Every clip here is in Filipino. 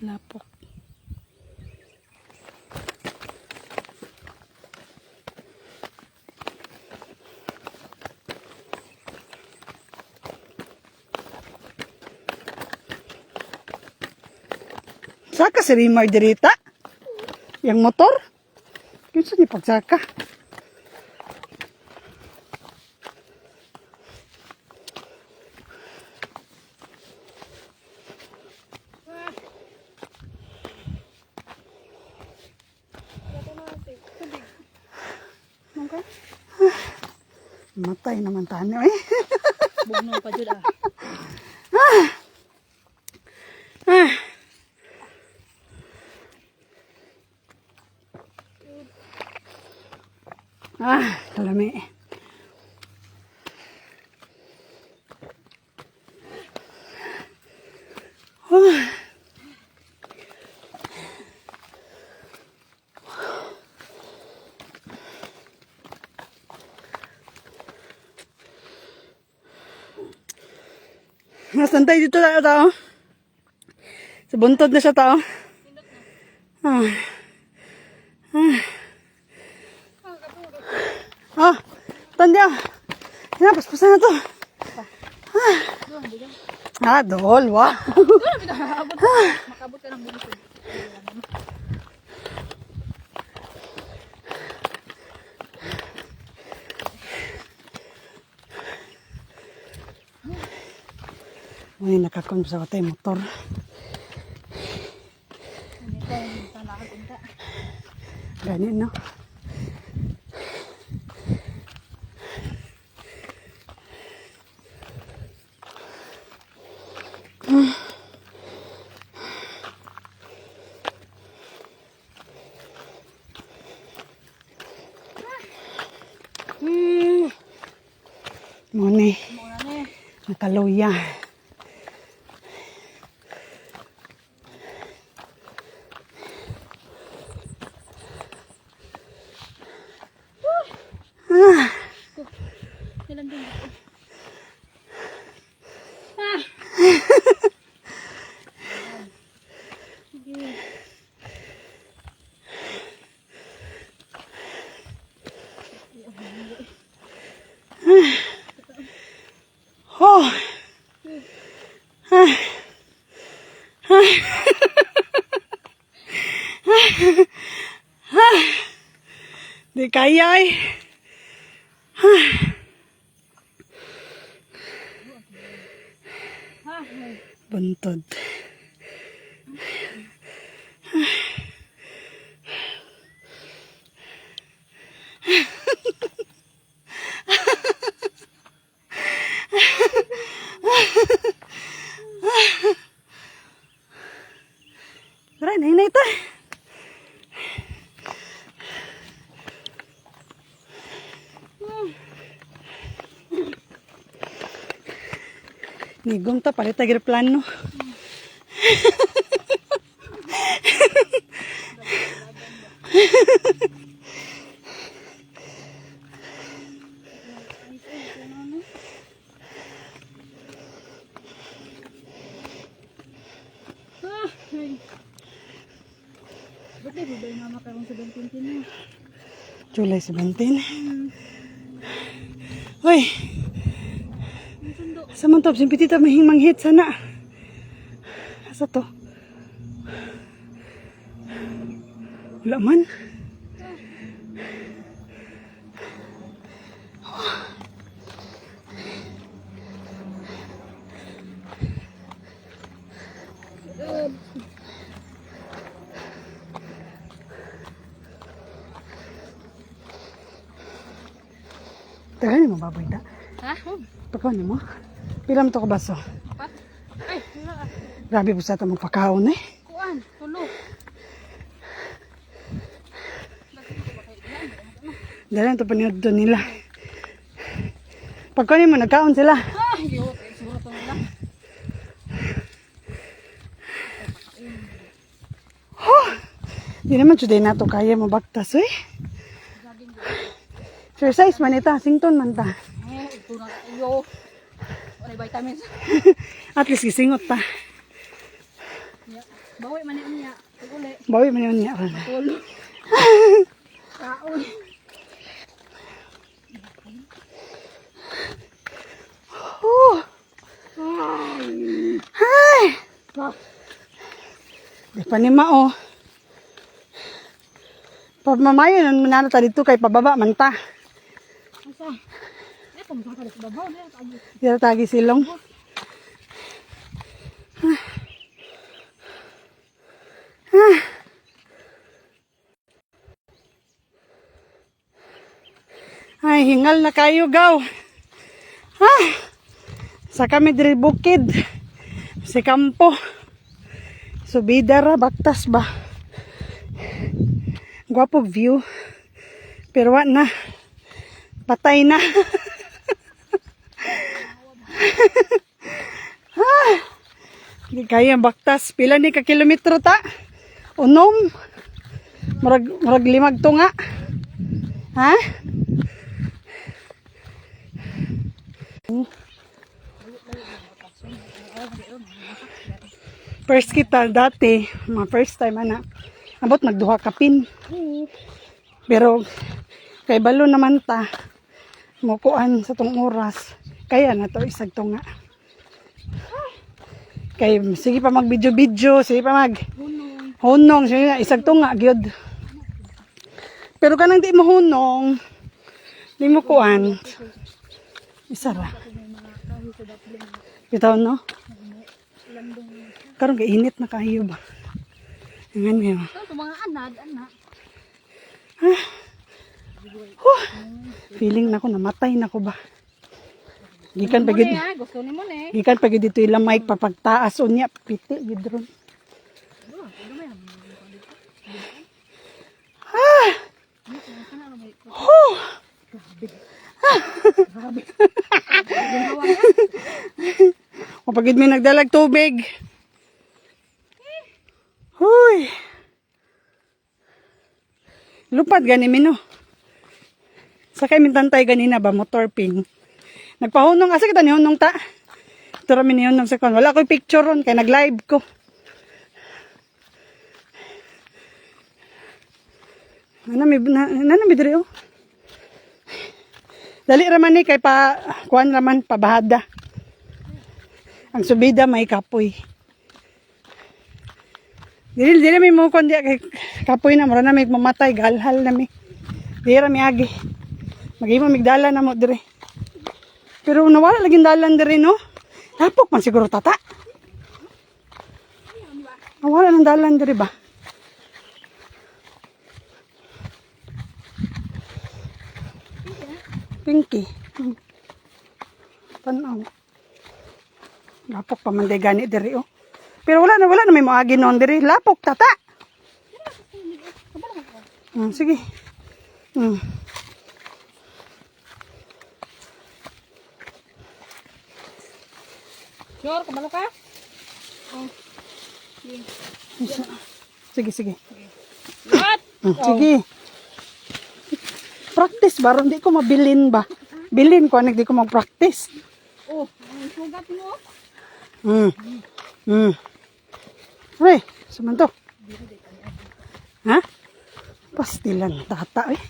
Lapok. Saka si Rimar dirita? Yang motor? Yun saan niya pagsaka? Okay. Matay naman tayo eh. Bugno pa dyan ah. Kalami. Nasaan tayo dito tayo tao? Sa buntod na siya tao. Tanda. Hinapaspasan na to. Dol, wah. Makabot ka ng buntod. May nakakonsa ko tayo motor. Ganyan, no? Muna nakaluya. Di kaya eh. Buntod. Tara, na ito. Nigong ta, palit agir plano. Ba't na ba yung mama karong 17 na? July 17. Hoy! Samantap, simpitita mahing manghit sana. Asa to? Wala man. Tagal ni mo baboy da? Ha? Pagkaw ni mo? Pila mo to ka baso? Apat? Ay, wala ah. Grabe po sa tamang pagkaon eh. Kuan, tulo. Dahil ito paniod doon nila. Pagkaw ni mo, nagkaon sila. Ay, yun. Siguro ito nila. Di naman today na to kaya mabaktas eh. Exercise man ita, sington man ta. Ito na tayo. Wala vitamins. At least gisingot ta. Bawi man niya. Uli. Bawi man yun niya. Tulo. Kaon. Oh. Ay. Di pa ni mao. Pamamayo nun manana ta dito kay pababa man ta. Asa? Ito mo sa babaw na. Dito tagi silong. Ay, hingal na kayo, gaw. Sa kami diri bukid. Sa kampo. Subida ra, baktas ba? Guwapo view. Pero wa na. Patay na. Hindi kaya baktas. Pila ni ka kilometro ta? Unom. Murag limag to nga. Ha? First kita dati, mga first time ana. Abot nagduha ka pin. Pero kay balo naman ta. Mukuan sa tong oras. Kaya na to isag to nga. Kay sige pa mag video, sige pa mag hunong, sige na isag to nga gyud. Pero kanang di mo hunong, di mo kuan. Isa ra. Bitaw no? Karon kay init na kayo ba? Ngan ngayon. Ito mga anak. Feeling na ko namatay na ko ba? Gikan pa gid. Gusto ni mo ne. Gikan pa gid dito ilang mic papagtaas unya piti gid ron. O pagid may nagdalag tubig. Huy. Lupad gani mino. Sakay mintantay ganina ba motor ping. Nagpahunong asa kita ni hunong ta. Tura mi ni hunong sa kon. Wala ko'y picture ron kay nag-live ko. Nanami diri oh. Dali raman ni kay pa kuan raman pabahada. Ang subida may kapoy. Dili mi mo kon dia kay kapoy na mura na may mamatay galhal na mi. Dira mi agi. Magimo migdala na mo dire. Pero nawala lagi dalan dire no. Tapok man siguro tata. Nawala ng dalan dire ba? Pinky. Tanaw. Lapok pa man day gani diri oh. Pero wala na may moagi noon diri. Lapok tata. Sige. Sure, kabalo ka? Sige. What? Sige. Practice ba? Di ko mabilin ba? Bilin ko, di ko mag-practice. Oh, ang sugat mo. Uy, sumanto. Ha? Pastilan tata eh.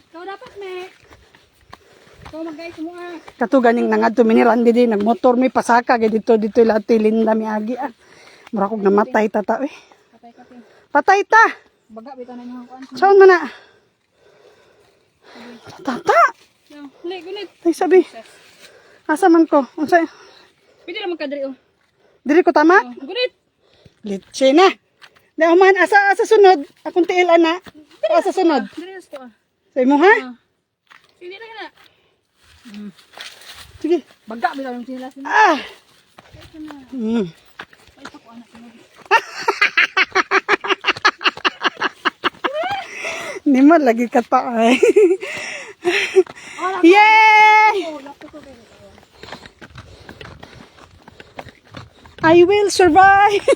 Ikaw dapat me. Ikaw mag-guys mo ah. Kato ganing nangad tuminiran di nagmotor mi pasaka kay dito lahat linda mi agi ah. Mura kog namatay tata eh. Patay. Patay ta. Baga bitaw na niyo ang kuan. Saan man na? Tata. Gunit. Ay sabi. Asa man ko? Unsa? Pwede naman ka diri oh. Diri ko tama? Gunit. Litsi na. Daw man asa sunod. Akong tiil ana. Asa sunod. Diri ko ah. Sa imo ha? Hindi na kana. Sige. Baga bitaw yung sinilas mo. Ah. Ay pa ko anak mo. Ni mo lagi ka pa ay. Yay! I will survive.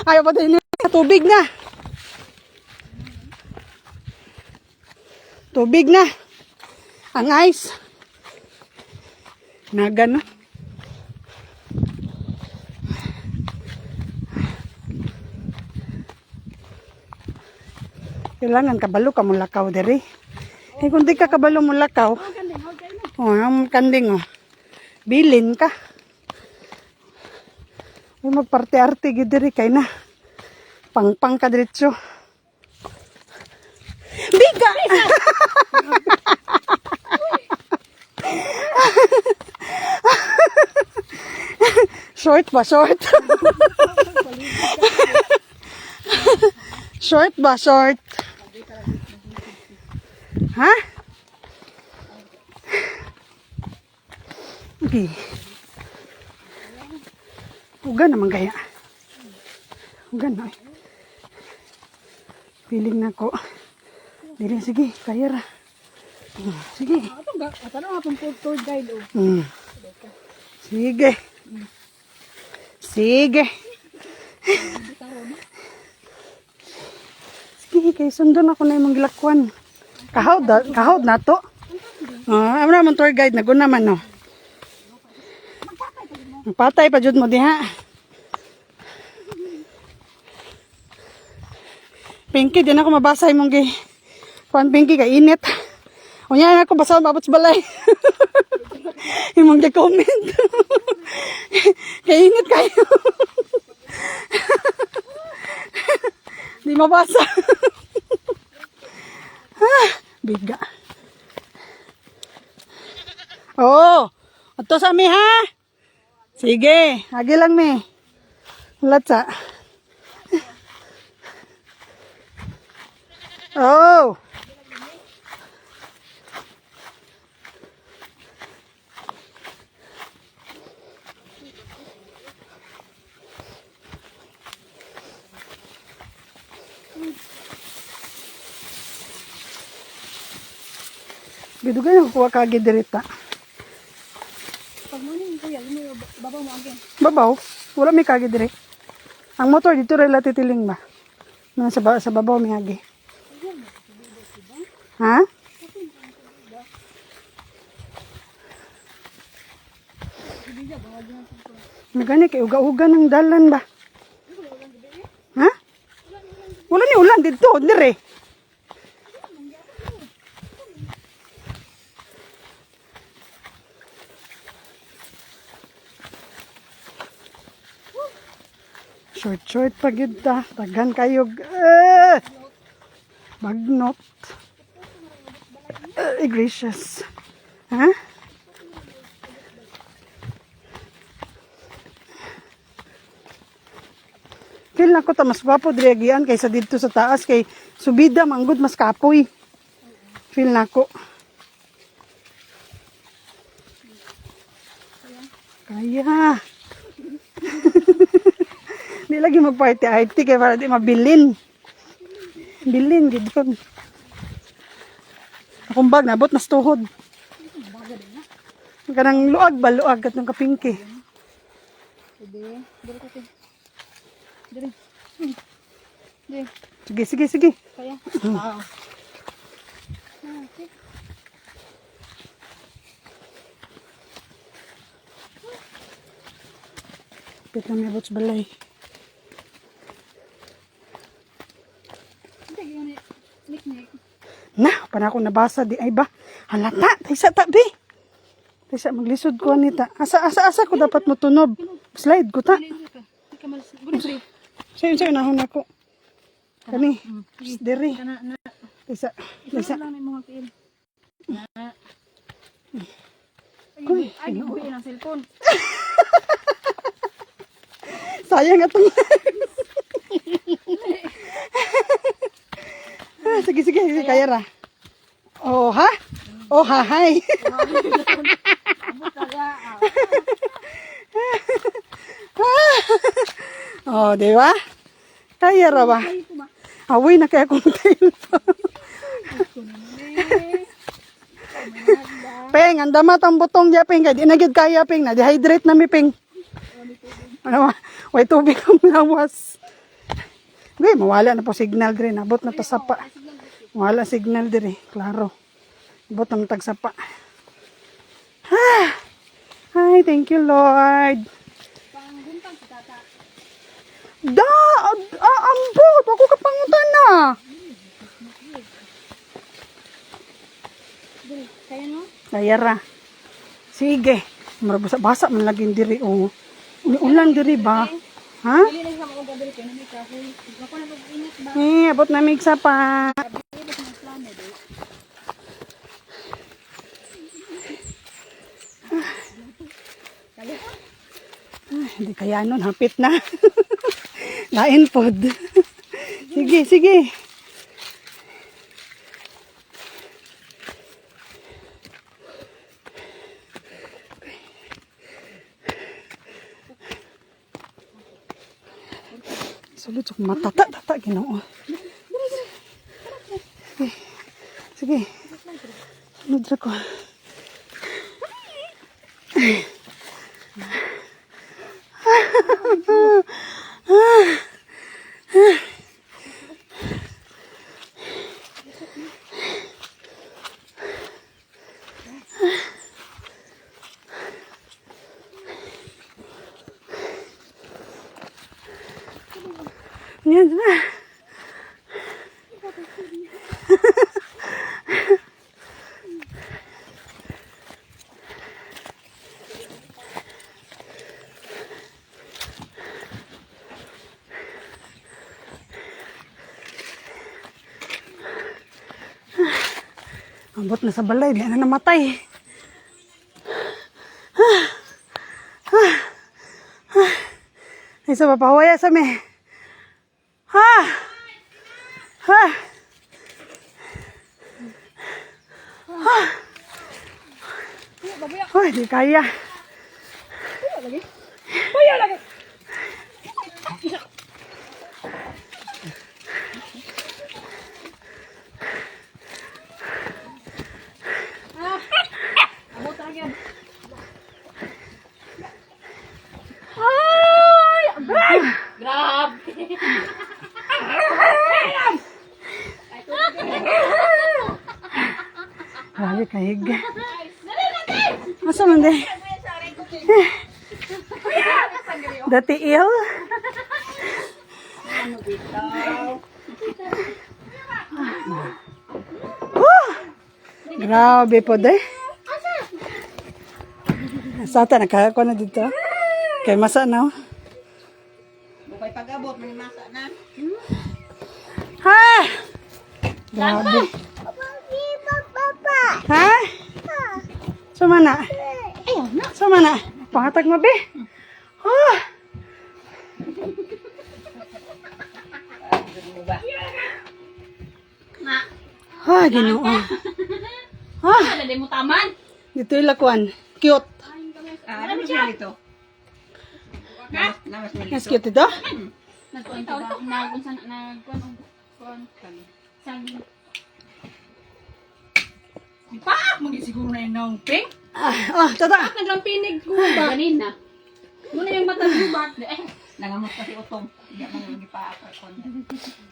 Ayaw pa din tubig na. Tubig na. Ang ice. Naga no. Kailangan kabalo ka mulakaw diri. Eh kung di ka kabalo mulakaw, ang kanding oh. Bilin ka. Ay magparte-arte gid diri kay na. Pangpang ka diretso. Biga. Short ba short? Short ba short? Ha? Okay. Ugan naman kaya. Ugan na. Piling na ko. Dili, sige, kaya ra. Sige. Ato nga, ato nga pang tour guide oh. Sige. Sige. Sige, kay sundon ako na yung gilakwan. Kahawd na to. Ano naman tour guide, naguna man no. Patay pa jud mo diha. Pinky, di na ako mabasa imong gi. Kuan Pinky, kay init. Unya na ako basa mabot sa balay. Imong gi-comment. Kay init kayo. Di mabasa. Biga. Oh, ato sa mi ha. Sige, agi lang mi. Latsa. Oh. Gidugan yung kuha kagi dirita. Pag mo ni kuya, mo babaw mo again. Babaw, wala may kagi dire. Ang motor dito rin latitiling ba? Sa babaw may agi. Ha? Magani kay uga-uga ng dalan ba? Ha? Wala ni ulan dito, dire. Short pa gid ta. Taghan kayo. Bagnot. Gracious. Ha? Feel na ko ta mas gwapo diri agian kaysa dito sa taas kay subida manggod mas kapoy. Feel na ko. Kaya. Di lagi magparty-arty kaya para di mabilin. Bilin, gid ko. Akong bag, nabot na tuhod. Kanang luag ba, luag at ng kapingki. Sige, dire kasi. Dire. Dire. Sige. Kaya. Oo. Pit na may bots balay. Nik-nik. Na, para ako nabasa di ay ba? Halata, taysa tabi. Taysa maglisod ko nita. Asa ko dapat mo tunob. Slide ko ta. Dili ka. Di ka malas. Guri. Sayo nahon ako. Kani, diri. Kana na. Taysa. Lang may mga kiil. Ay, buhi ng cellphone. Sayang atong. Sige, kaya ra. Oh, ha? Oh, hi. Oh, di ba? Kaya ra ba? Awi na kaya kong tayo. Peng, ang damat ang butong dya, Peng. Di na gid kaya, Peng. Na-dehydrate na mi, Peng. Ano ba? Way tubig ang lawas. Okay, mawala na po signal dire. Nabot na to sapa. Wala signal dire. Klaro. Abot naman tagsapa. Ay, thank you, Lord. Pangguntang si tata. Ambot. Ako kapangutan na. Dili, kaya no? Layara. Sige. Basa man laging diri, oh. Ulan diri ba? Ha? Dili na sa mga gabi kay nami kahoy. Ako na mag-init ba? Abot na migsa pa. Dili sa plano do. Hindi kaya nun, hapit na. Lain pod. Sige, sige. Sulod sa matata Ginoo. Sige. Sige. Sunod ra ko. Yan na. Ambot na sa balay, di na namatay. Isa pa pahawaya sa me. Ha! Ha! Ha! Hoy, di kaya. Kuya lagi. Abot lagi. Ay! Grab! Grabe kahig. Asa man di? Dati il? Grabe po de. Sata nakako na dito. Kay masa na. Bukay pag-abot, may masa na. Ha! Grabe. Ha? Sumana? Ayaw na. Sumana? Pangatag mo be? Oh! Ah, Ginoo. Ah, Wala din mo taman. dito yung lakuan. Cute. Ano siya dito? Mas cute ito? Nagkuhan ka ba? Nagkuhan. Saging. Paak! Mag-isiguro na yun ng pink. Tata. Naglampinig ko ba? Ganina. Muna yung mata ng birthday. Eh, nangamot kasi utong. Hindi ako nang ipaak.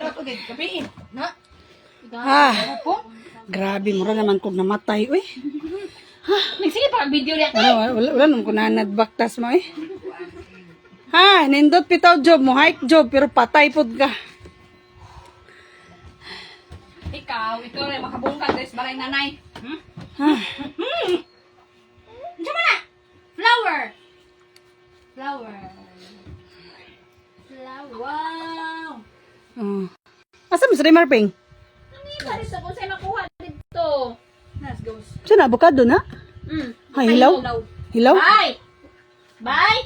Tapos, gabihin. Na? Grabe, mura naman kung namatay. Uy. Nagsige pa video niya. Wala naman kung nanadbaktas mo eh. Ha, nindot pitaw job mo, hike job, pero patay pod ka. Ikaw, ito rin makabungkag des baray nanay. Ha? Diyan mo na! Flower! Flower. Wow! Asa mo sa Marping? Ano sa kung sa'yo makuha dito? Let's go. Saan avocado na? Ha, hilaw? Hilaw? Bye! Bye!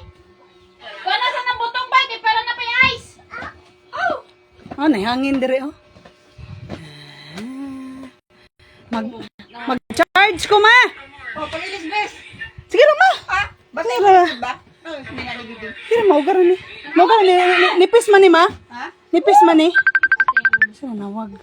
Kung nasa ng butong bye, di para na pa yung ice. Oh! Nahangin dire oh. Mag-charge ko ma. Oh, palilis bes. Sige lang ma. Basta Sige ba? Hindi na nabibig. Sige maugaran ni. Maugaran ni. Nipis man ni ma. Ha? Nipis man ni. Saan nawag?